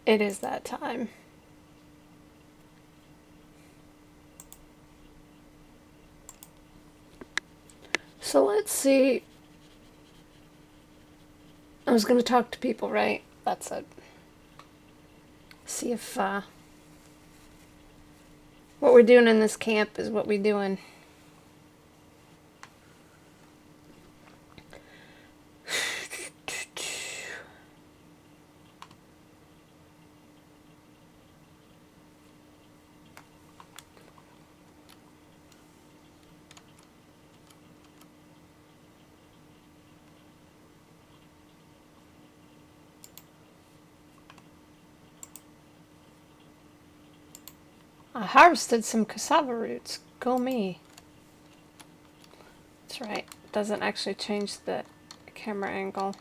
It is that time. So let's see. I was going to talk to people, right? That's it. See if what we're doing in this camp is what we're doing. I harvested some cassava roots. Go me. That's right. It doesn't actually change the camera angle.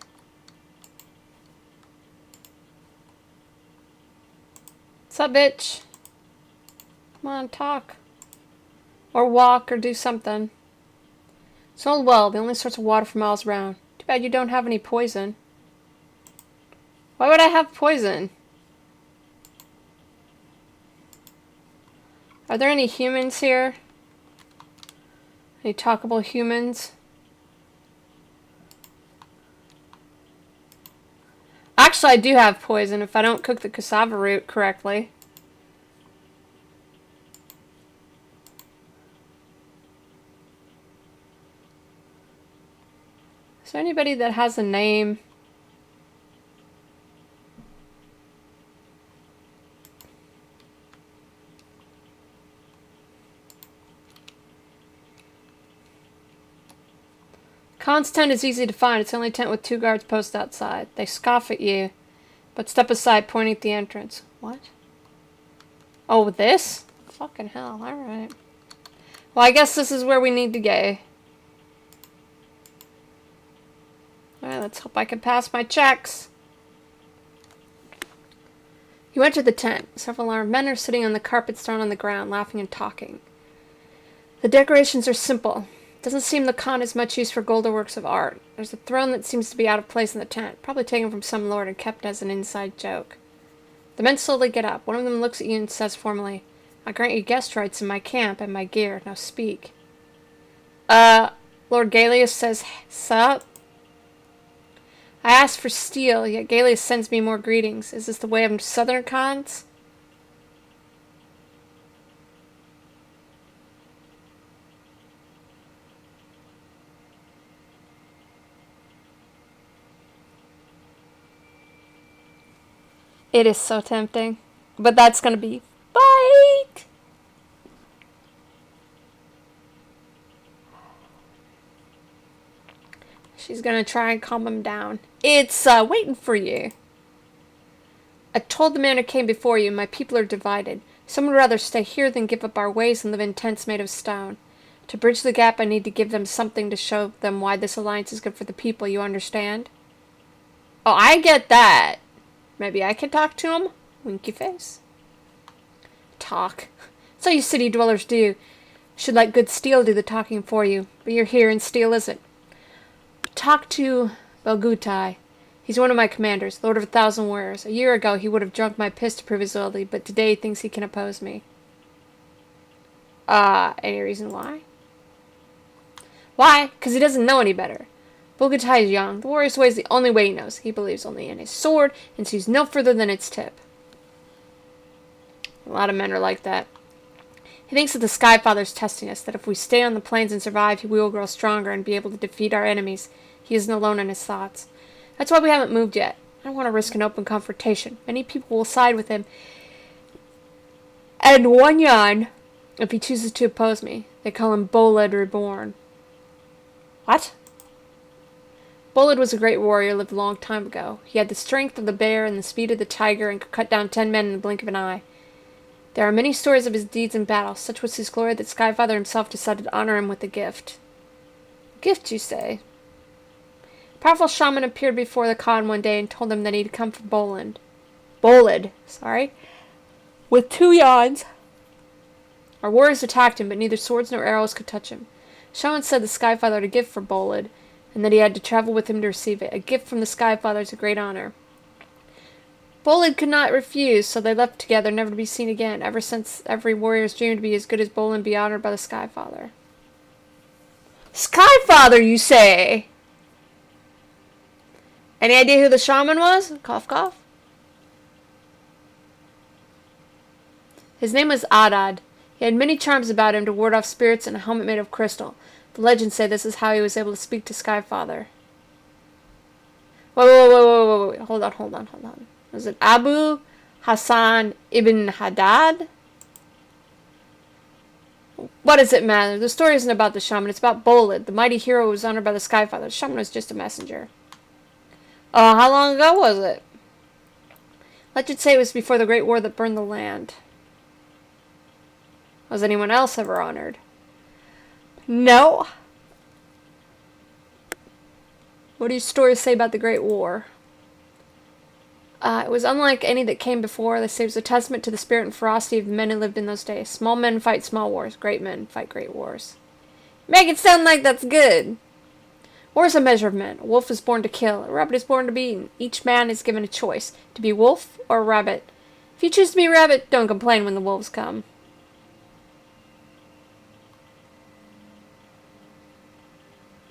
What's up, bitch? Come on, talk. Or walk, or do something. It's an old well. The only source of water for miles around. Too bad you don't have any poison. Why would I have poison? Are there any humans here? Any talkable humans? Actually, I do have poison if I don't cook the cassava root correctly. Is there anybody that has a name? Khan's tent is easy to find. It's the only tent with 2 guards posted outside. They scoff at you, but step aside, pointing at the entrance. What? Oh, this? Fucking hell, alright. Well, I guess this is where we need to go. Alright, let's hope I can pass my checks. You enter the tent. Several armed men are sitting on the carpets thrown on the ground, laughing and talking. The decorations are simple. Doesn't seem the Khan has much use for gold or works of art. There's a throne that seems to be out of place in the tent, probably taken from some lord and kept as an inside joke. The men slowly get up. One of them looks at you and says formally, I grant you guest rights in my camp and my gear. Now speak. Lord Galeus says, sup? I asked for steel, yet Galeus sends me more greetings. Is this the way of southern Khans? It is so tempting. But that's gonna be fight! She's gonna try and calm him down. It's waiting for you. I told the man who came before you, my people are divided. Some would rather stay here than give up our ways and live in tents made of stone. To bridge the gap, I need to give them something to show them why this alliance is good for the people, you understand? Oh, I get that. Maybe I can talk to him? Winky face. Talk. That's all you city dwellers do. Should let good steel do the talking for you. But you're here and steel isn't. Talk to Belgutai. He's one of my commanders, Lord of 1,000 Warriors. A year ago he would have drunk my piss to prove his loyalty, but today he thinks he can oppose me. Any reason why? Why? Because he doesn't know any better. Belgutai is young. The warrior's way is the only way he knows. He believes only in his sword and sees no further than its tip. A lot of men are like that. He thinks that the Sky Father's testing us, that if we stay on the plains and survive, we will grow stronger and be able to defeat our enemies. He isn't alone in his thoughts. That's why we haven't moved yet. I don't want to risk an open confrontation. Many people will side with him. And one Yan, if he chooses to oppose me. They call him Boled Reborn. What? Boled was a great warrior, lived a long time ago. He had the strength of the bear and the speed of the tiger and could cut down 10 men in the blink of an eye. There are many stories of his deeds in battle. Such was his glory that Skyfather himself decided to honor him with a gift. Gift, you say? A powerful shaman appeared before the Khan one day and told him that he'd come from Boled, with 2 yawns. Our warriors attacked him, but neither swords nor arrows could touch him. Shaman said the Skyfather had a gift for Boled, and that he had to travel with him to receive it. A gift from the Skyfather is a great honor. Bolin could not refuse, so they left together, never to be seen again. Ever since, every warrior's dreamed to be as good as Bolin, be honored by the Skyfather. Skyfather, you say? Any idea who the shaman was? Cough, cough. His name was Adad. He had many charms about him to ward off spirits and a helmet made of crystal. The legends say this is how he was able to speak to Skyfather. Wait. Hold on. Was it Abu Hassan ibn Haddad? What does it matter? The story isn't about the shaman. It's about Bolid, the mighty hero who was honored by the Skyfather. The shaman was just a messenger. How long ago was it? Legends say it was before the Great War that burned the land. Was anyone else ever honored? No. What do your stories say about the Great War? It was unlike any that came before. They say it was a testament to the spirit and ferocity of the men who lived in those days. Small men fight small wars. Great men fight great wars. Make it sound like that's good. War is a measure of men. A wolf is born to kill. A rabbit is born to be eaten. Each man is given a choice, to be wolf or rabbit. If you choose to be rabbit, don't complain when the wolves come.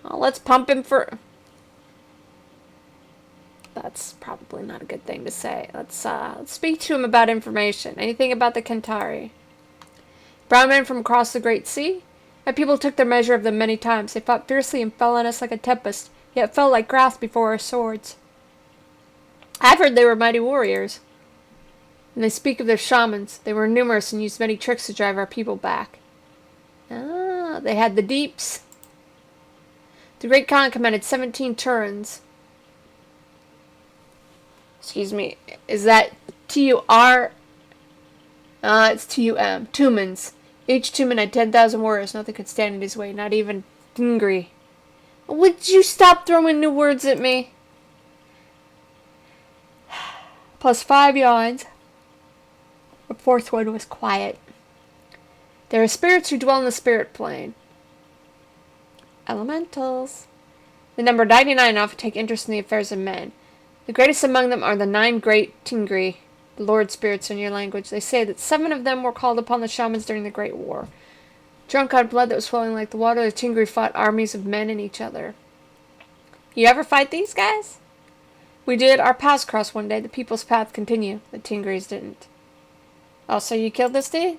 Well, let's pump him for... That's probably not a good thing to say. Let's speak to him about information. Anything about the Kentari? Brown men from across the Great Sea? My people took their measure of them many times. They fought fiercely and fell on us like a tempest, yet fell like grass before our swords. I've heard they were mighty warriors. And they speak of their shamans. They were numerous and used many tricks to drive our people back. Ah, they had the deeps. The Great Khan commanded 17 Turans. Excuse me. Is that T-U-R? It's T-U-M. Tumans. Each Tumen had 10,000 warriors. Nothing could stand in his way. Not even Tingri. Would you stop throwing new words at me? Plus 5 yawns. The fourth one was quiet. There are spirits who dwell in the spirit plane. Elementals. The number 99 often take interest in the affairs of men. The greatest among them are the 9 great Tingri, the Lord spirits in your language. They say that 7 of them were called upon the shamans during the Great War. Drunk on blood that was flowing like the water, the Tingri fought armies of men and each other. You ever fight these guys? We did. Our paths crossed one day. The people's path continued. The Tingris didn't. Oh, so you killed this dude?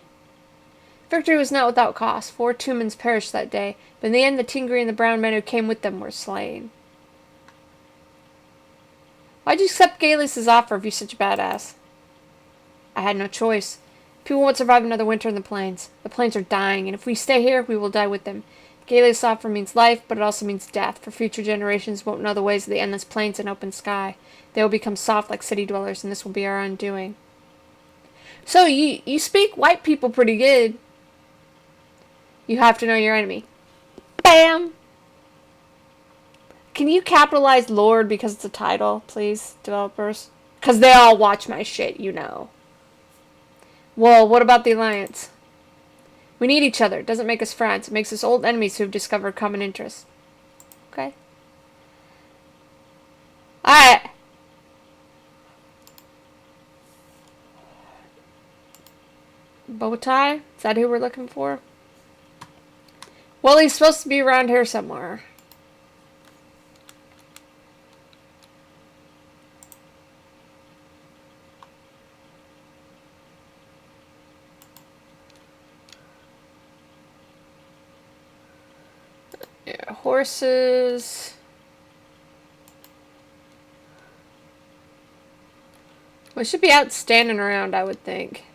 Victory was not without cost. 4 Tumans perished that day, but in the end the Tingri and the brown men who came with them were slain. Why'd you accept Galus' offer if you're such a badass? I had no choice. People won't survive another winter in the plains. The plains are dying, and if we stay here, we will die with them. Galus' offer means life, but it also means death, for future generations won't know the ways of the endless plains and open sky. They will become soft like city dwellers, and this will be our undoing. So, you speak white people pretty good. You have to know your enemy. Bam! Can you capitalize Lord because it's a title, please, developers? Because they all watch my shit, you know. Well, what about the Alliance? We need each other. It doesn't make us friends. It makes us old enemies who have discovered common interests. Okay. Alright. Bowtie? Is that who we're looking for? Well, he's supposed to be around here somewhere. Yeah, horses. We should be out standing around, I would think.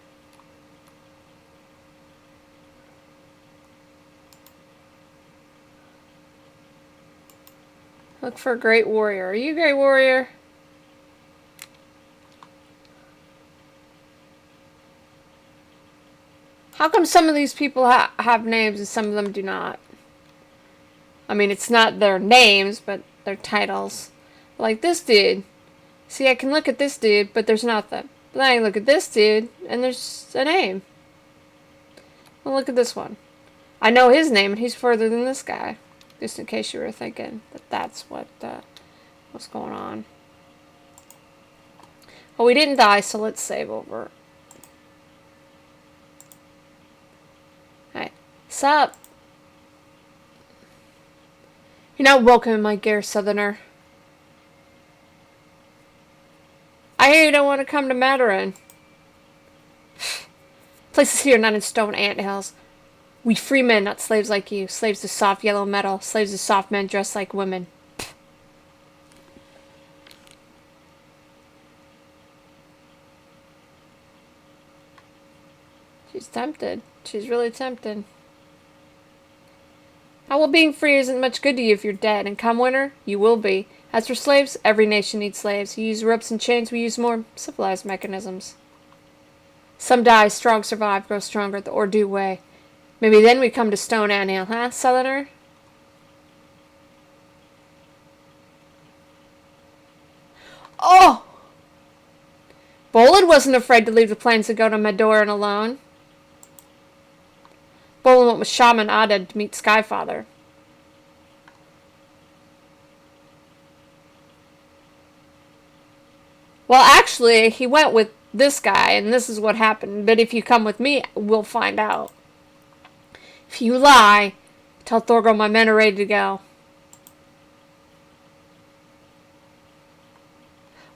Look for a great warrior. Are you a great warrior? How come some of these people have names and some of them do not? I mean, it's not their names, but their titles. Like this dude. See, I can look at this dude, but there's nothing. But then I look at this dude, and there's a name. Well, look at this one. I know his name, and he's further than this guy. Just in case you were thinking that that's what's going on. Well, we didn't die, so let's save over. Alright. Sup? You're not welcome in my gear, Southerner. I hear you don't want to come to Matarin. Place is here, not in stone anthills. We free men, not slaves like you. Slaves to soft yellow metal. Slaves to soft men dressed like women. She's tempted. She's really tempted. How well, being free isn't much good to you if you're dead, and come winter, you will be. As for slaves, every nation needs slaves. You use ropes and chains, we use more civilized mechanisms. Some die, strong survive, grow stronger the Ordu way. Maybe then we come to Stone Anthill, huh, Southerner? Oh! Bolin wasn't afraid to leave the plains and go to Madoran alone. Bolin went with Shaman Adad to meet Skyfather. Well, actually, he went with this guy, and this is what happened. But if you come with me, we'll find out. If you lie, tell Thorgal my men are ready to go.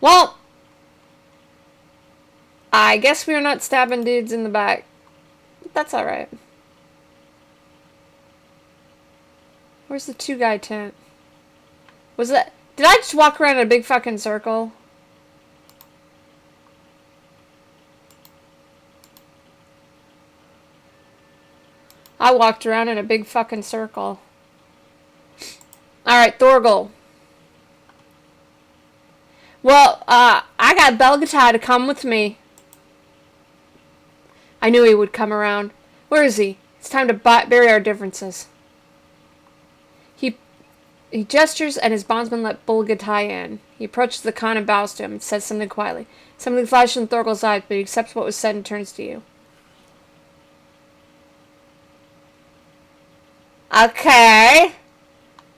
Well, I guess we're not stabbing dudes in the back. But that's alright. Where's the two-guy tent? Was that... Did I just walk around in a big fucking circle? I walked around in a big fucking circle. Alright, Thorgal. Well, I got Belgatai to come with me. I knew he would come around. Where is he? It's time to bury our differences. He gestures and his bondsman let Belgatai in. He approaches the Khan and bows to him and says something quietly. Something flashes in Thorgal's eyes, but he accepts what was said and turns to you. Okay.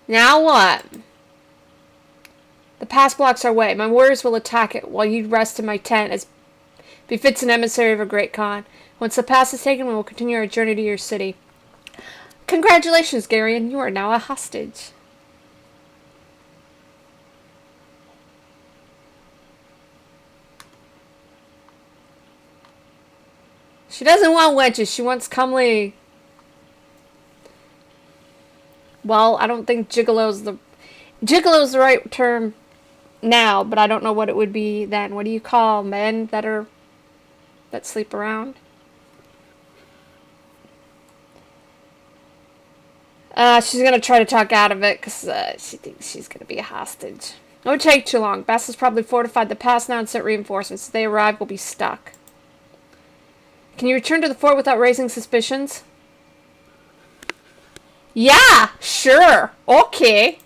Now what? The pass blocks our way. My warriors will attack it while you rest in my tent as befits an emissary of a great Khan. Once the pass is taken, we will continue our journey to your city. Congratulations, Garion. You are now a hostage. She doesn't want wenches. She wants comely... Well, I don't think gigolo's the right term now, but I don't know what it would be then. What do you call men that sleep around? She's gonna try to talk out of it because she thinks she's gonna be a hostage. It won't take too long. Bass has probably fortified the pass now and sent reinforcements. If they arrive, we'll be stuck. Can you return to the fort without raising suspicions? Yeah, sure. Okay.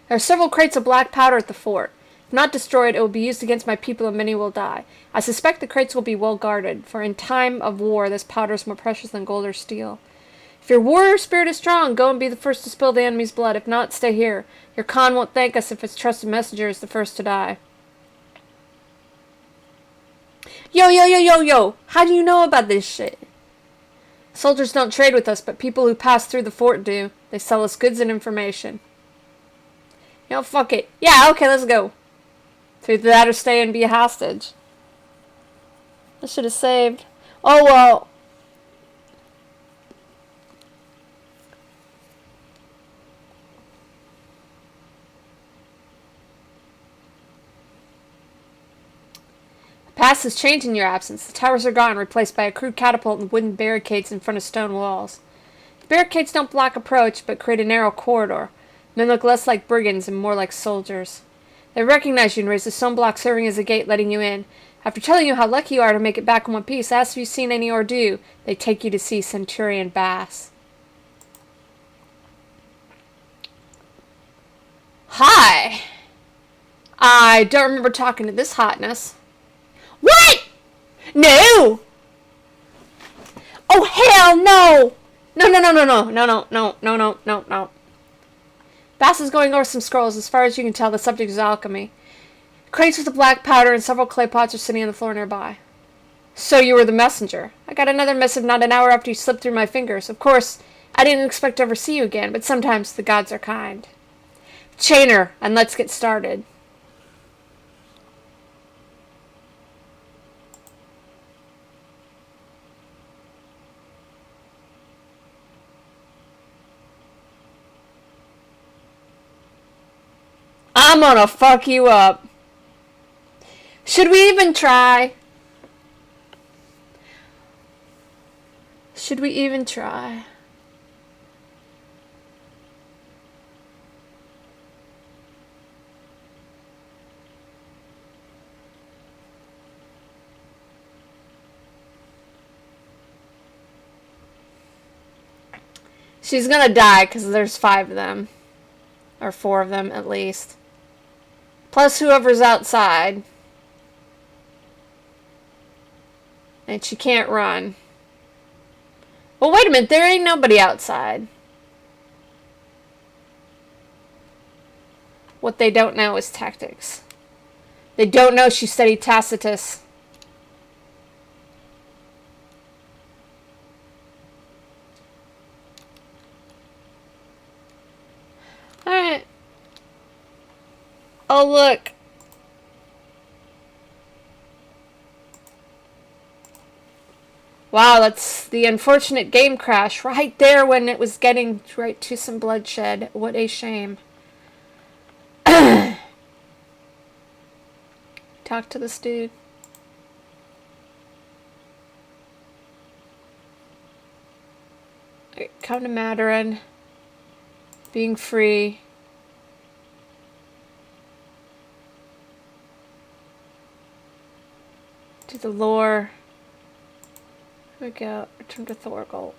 There are several crates of black powder at the fort. If not destroyed, it will be used against my people and many will die. I suspect the crates will be well guarded, for in time of war this powder is more precious than gold or steel. If your warrior spirit is strong, go and be the first to spill the enemy's blood. If not, stay here. Your Khan won't thank us if his trusted messenger is the first to die. Yo! How do you know about this shit? Soldiers don't trade with us, but people who pass through the fort do. They sell us goods and information. Fuck it. Yeah, okay, let's go. Through that or stay and be a hostage. I should have saved. Oh, well. The pass has changed in your absence. The towers are gone, replaced by a crude catapult and wooden barricades in front of stone walls. The barricades don't block approach, but create a narrow corridor. Men look less like brigands and more like soldiers. They recognize you and raise the stone block serving as a gate letting you in. After telling you how lucky you are to make it back in one piece, ask if you've seen any Ordu. They take you to see Centurion Bass. Hi! I don't remember talking to this hotness. What? No! Oh, hell no! No. Bass is going over some scrolls. As far as you can tell, the subject is alchemy. Crates with the black powder and several clay pots are sitting on the floor nearby. So you were the messenger. I got another missive not an hour after you slipped through my fingers. Of course, I didn't expect to ever see you again, but sometimes the gods are kind. Chain her, and let's get started. I'm gonna fuck you up. Should we even try? Should we even try? She's gonna die because there's 5 of them. Or 4 of them at least. Plus whoever's outside. And she can't run. Well, wait a minute. There ain't nobody outside. What they don't know is tactics. They don't know she studied Tacitus. Alright. Oh, look. Wow, that's the unfortunate game crash right there when it was getting right to some bloodshed. What a shame. Talk to this dude. Come to Mandarin. Being free. To the lore. Here we go. Return to Thorgal.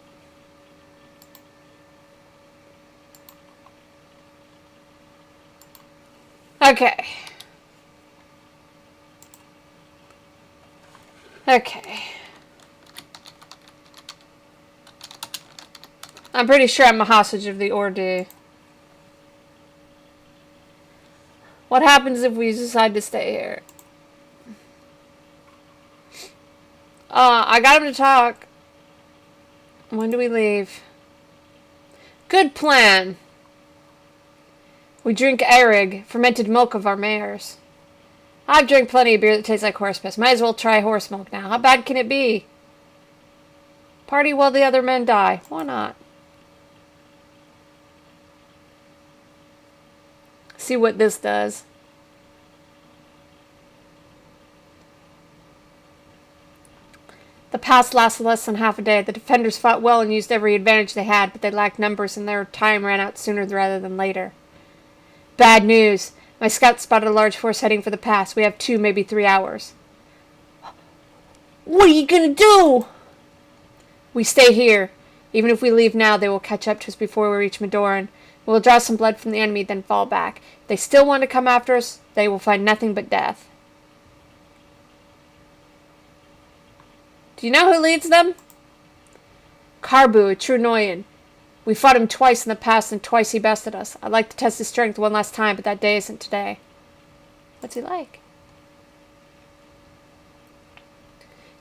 Okay. Okay. I'm pretty sure I'm a hostage of the Ordu. What happens if we decide to stay here? I got him to talk. When do we leave? Good plan. We drink Erig, fermented milk of our mares. I've drank plenty of beer that tastes like horse piss. Might as well try horse milk now. How bad can it be? Party while the other men die. Why not? See what this does. The past lasted less than half a day. The defenders fought well and used every advantage they had, but they lacked numbers and their time ran out sooner rather than later. Bad news. My scouts spotted a large force heading for the pass. We have 2, maybe 3 hours. What are you gonna do? We stay here. Even if we leave now, they will catch up to us before we reach Madoran. We will draw some blood from the enemy, then fall back. If they still want to come after us, they will find nothing but death. Do you know who leads them? Carbu, a true Noyan. We fought him twice in the past, and twice he bested us. I'd like to test his strength one last time, but that day isn't today. What's he like?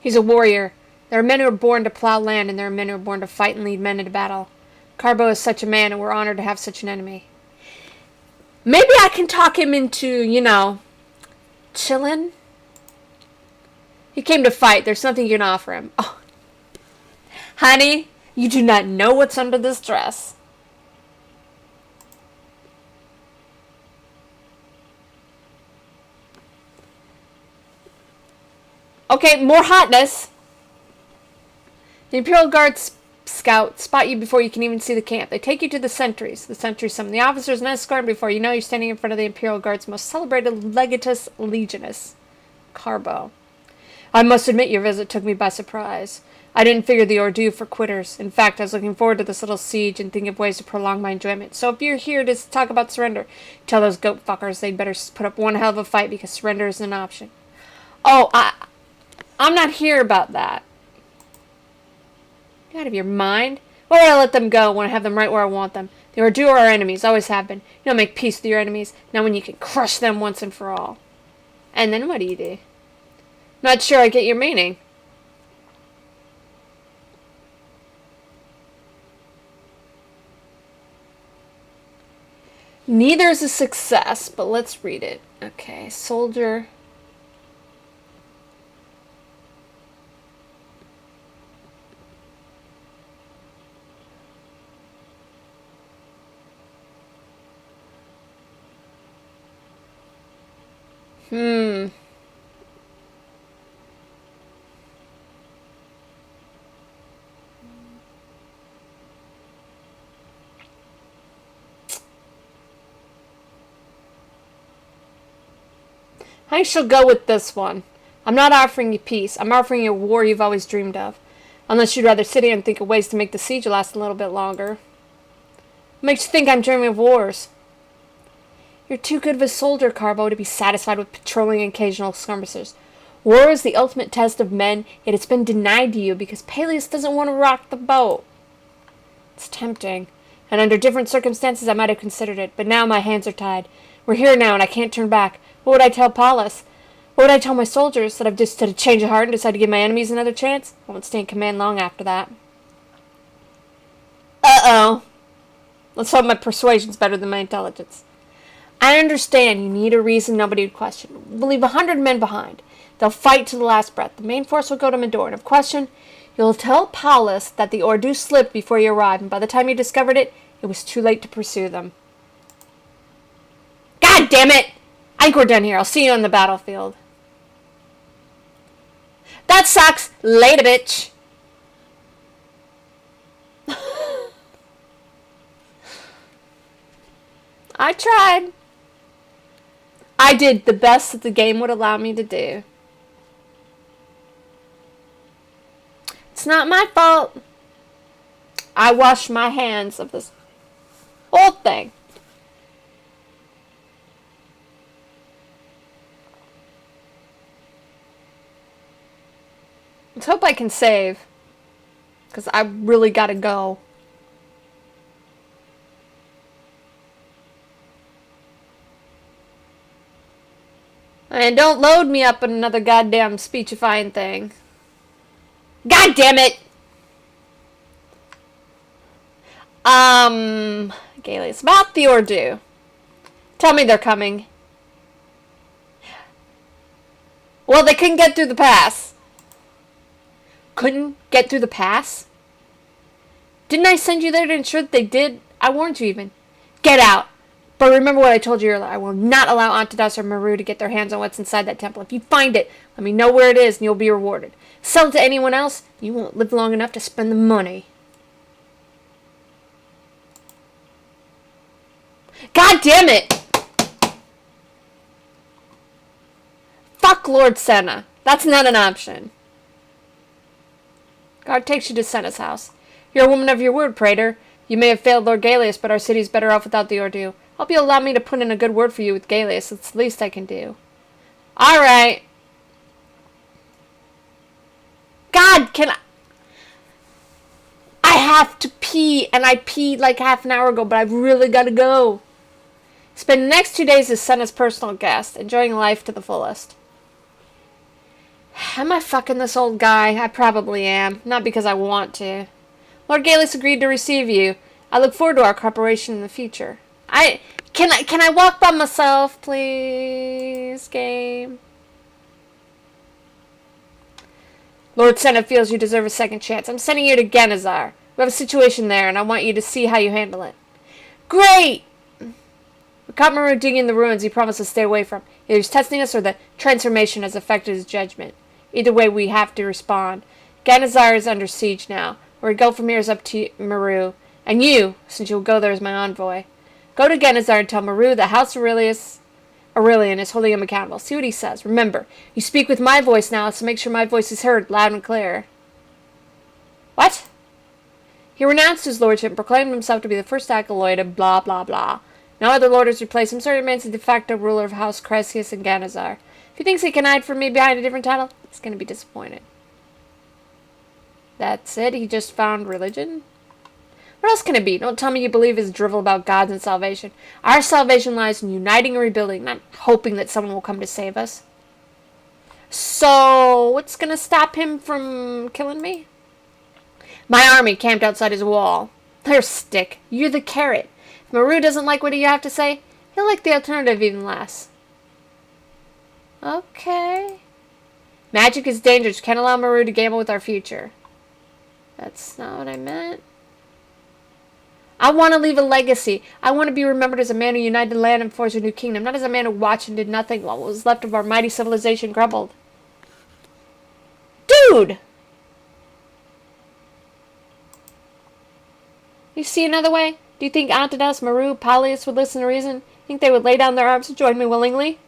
He's a warrior. There are men who are born to plow land, and there are men who are born to fight and lead men into battle. Carbo is such a man, and we're honored to have such an enemy. Maybe I can talk him into, chillin'? He came to fight. There's something you can offer him. Oh. Honey, you do not know what's under this dress. Okay, more hotness. The Imperial Guards scout spot you before you can even see the camp. They take you to the sentries. The sentries summon the officers and escort before you know you're standing in front of the Imperial Guard's most celebrated legatus legionus, Carbo. I must admit your visit took me by surprise. I didn't figure the Ordu for quitters. In fact, I was looking forward to this little siege and thinking of ways to prolong my enjoyment. So if you're here to talk about surrender, tell those goat fuckers they'd better put up one hell of a fight because surrender isn't an option. Oh, I'm not here about that. You out of your mind? Why would I let them go when I have them right where I want them? The Ordu are our enemies, always have been. You don't make peace with your enemies, not when you can crush them once and for all. And then what do you do? Not sure I get your meaning. Neither is a success, but let's read it. Okay, soldier. I shall go with this one. I'm not offering you peace. I'm offering you a war you've always dreamed of. Unless you'd rather sit here and think of ways to make the siege last a little bit longer. What makes you think I'm dreaming of wars? You're too good of a soldier, Carbo, to be satisfied with patrolling occasional skirmishes. War is the ultimate test of men, yet it's been denied to you because Peleus doesn't want to rock the boat. It's tempting, and under different circumstances I might have considered it, but now my hands are tied. We're here now, and I can't turn back. What would I tell Paulus? What would I tell my soldiers? That I've just had a change of heart and decided to give my enemies another chance? I won't stay in command long after that. Uh-oh. Let's hope my persuasion's better than my intelligence. I understand you need a reason nobody would question. We'll leave 100 men behind. They'll fight to the last breath. The main force will go to Medor, and if questioned, you'll tell Paulus that the Ordu slipped before you arrived, and by the time you discovered it, it was too late to pursue them. God damn it! I think we're done here. I'll see you on the battlefield. That sucks! Later, bitch! I tried. I did the best that the game would allow me to do. It's not my fault. I washed my hands of this whole thing. Let's hope I can save. Because I really gotta go. And don't load me up in another goddamn speechifying thing. God damn it! Galeus, about the Ordu. Tell me they're coming. Well, they couldn't get through the pass. Couldn't get through the pass? Didn't I send you there to ensure that they did? I warned you even. Get out! But remember what I told you earlier. I will not allow Antadas or Maru to get their hands on what's inside that temple. If you find it, let me know where it is and you'll be rewarded. Sell it to anyone else, you won't live long enough to spend the money. God damn it! Fuck Lord Senna. That's not an option. Guard takes you to Senna's house. You're a woman of your word, Praetor. You may have failed Lord Galeus, but our city's better off without the Ordu. Hope you'll allow me to put in a good word for you with Galeus. It's the least I can do. Alright. God, can I have to pee, and I peed like half an hour ago, but I've really got to go. Spend the next 2 days as Senna's personal guest, enjoying life to the fullest. Am I fucking this old guy? I probably am. Not because I want to. Lord Galeus agreed to receive you. I look forward to our cooperation in the future. Can I walk by myself, please, game? Lord Senna feels you deserve a second chance. I'm sending you to Ganazar. We have a situation there, and I want you to see how you handle it. Great! We caught Maru digging the ruins he promised to stay away from. Either he's testing us or the transformation has affected his judgment. Either way, we have to respond. Ganazar is under siege now. Where we go from here is up to Maru. And you, since you'll go there as my envoy. Go to Ganazar and tell Maru that House Aurelian is holding him accountable. See what he says. Remember, you speak with my voice now, so make sure my voice is heard loud and clear. What? He renounced his lordship and proclaimed himself to be the first acolyte of blah blah blah. No other lord has replaced him, so he remains the de facto ruler of House Cresius and Ganazar. If he thinks he can hide from me behind a different title, he's going to be disappointed. That's it? He just found religion? What else can it be? Don't tell me you believe his drivel about gods and salvation. Our salvation lies in uniting and rebuilding, not hoping that someone will come to save us. So, what's gonna stop him from killing me? My army camped outside his wall. There's Stick. You're the carrot. If Maru doesn't like what you have to say, he'll like the alternative even less. Okay. Magic is dangerous. You can't allow Maru to gamble with our future. That's not what I meant. I want to leave a legacy. I want to be remembered as a man who united the land and forged a new kingdom, not as a man who watched and did nothing while what was left of our mighty civilization crumbled. Dude! You see another way? Do you think Antidas, Maru, Paulius would listen to reason? Think they would lay down their arms and join me willingly?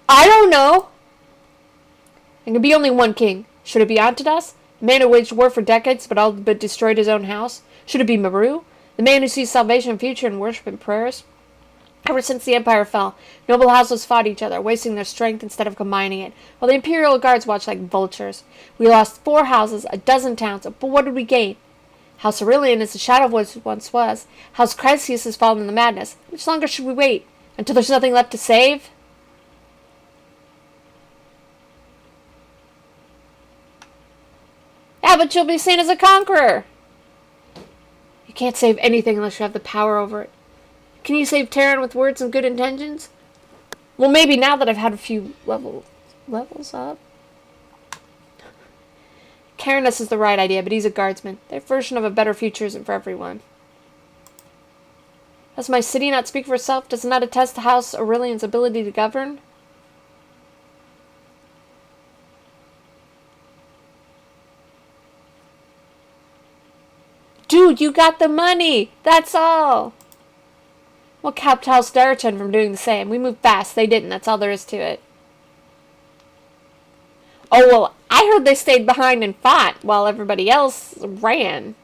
I don't know. There can be only one king. Should it be Antidas, the man who waged war for decades but all but destroyed his own house? Should it be Maru, the man who sees salvation, future, and worship and prayers? Ever since the Empire fell, noble houses fought each other, wasting their strength instead of combining it, while the Imperial Guards watched like vultures. We lost 4 houses, a dozen towns, but what did we gain? House Aurelian is the shadow of what once was. House Chrysius has fallen into madness. How much longer should we wait? Until there's nothing left to save? Yeah, but you'll be seen as a conqueror. You can't save anything unless you have the power over it. Can you save Terran with words and good intentions? Well, maybe now that I've had a few levels up. Carinus is the right idea, but he's a guardsman. Their version of a better future isn't for everyone. Does my city not speak for itself? Does it not attest to House Aurelian's ability to govern? Dude, you got the money! That's all! What kept House Darachan from doing the same? We moved fast. They didn't. That's all there is to it. Oh, well, I heard they stayed behind and fought while everybody else ran.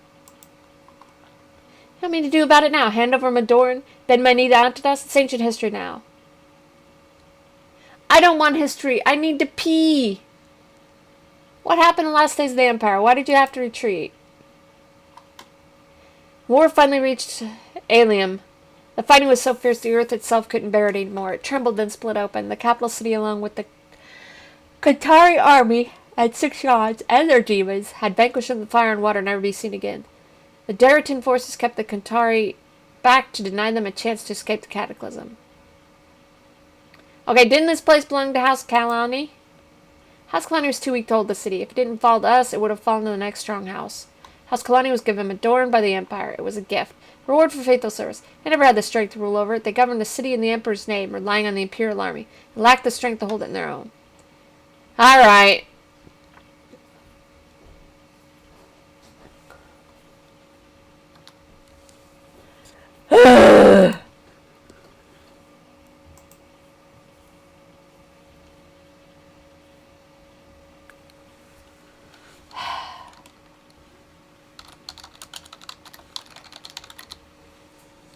What do you want me to do about it now? Hand over Madorn? Bend my knee to Antidas? It's ancient history now. I don't want history. I need to pee. What happened in the last days of the Empire? Why did you have to retreat? War finally reached Alium. The fighting was so fierce the earth itself couldn't bear it anymore. It trembled and split open. The capital city, along with the Qatari army and 6 gods and their demons, had vanquished in the fire and water, never to be seen again. The Daratan forces kept the Qatari back to deny them a chance to escape the cataclysm. Okay, didn't this place belong to House Kalani? House Kalani was too weak to hold the city. If it didn't fall to us, it would have fallen to the next strong house. House Kalani was given Adorned by the Empire. It was a gift. Reward for faithful service. They never had the strength to rule over it. They governed the city in the Emperor's name, relying on the Imperial army. They lacked the strength to hold it in their own. Alright.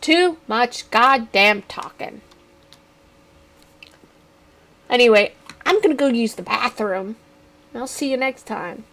Too much goddamn talking. Anyway, I'm gonna go use the bathroom. I'll see you next time.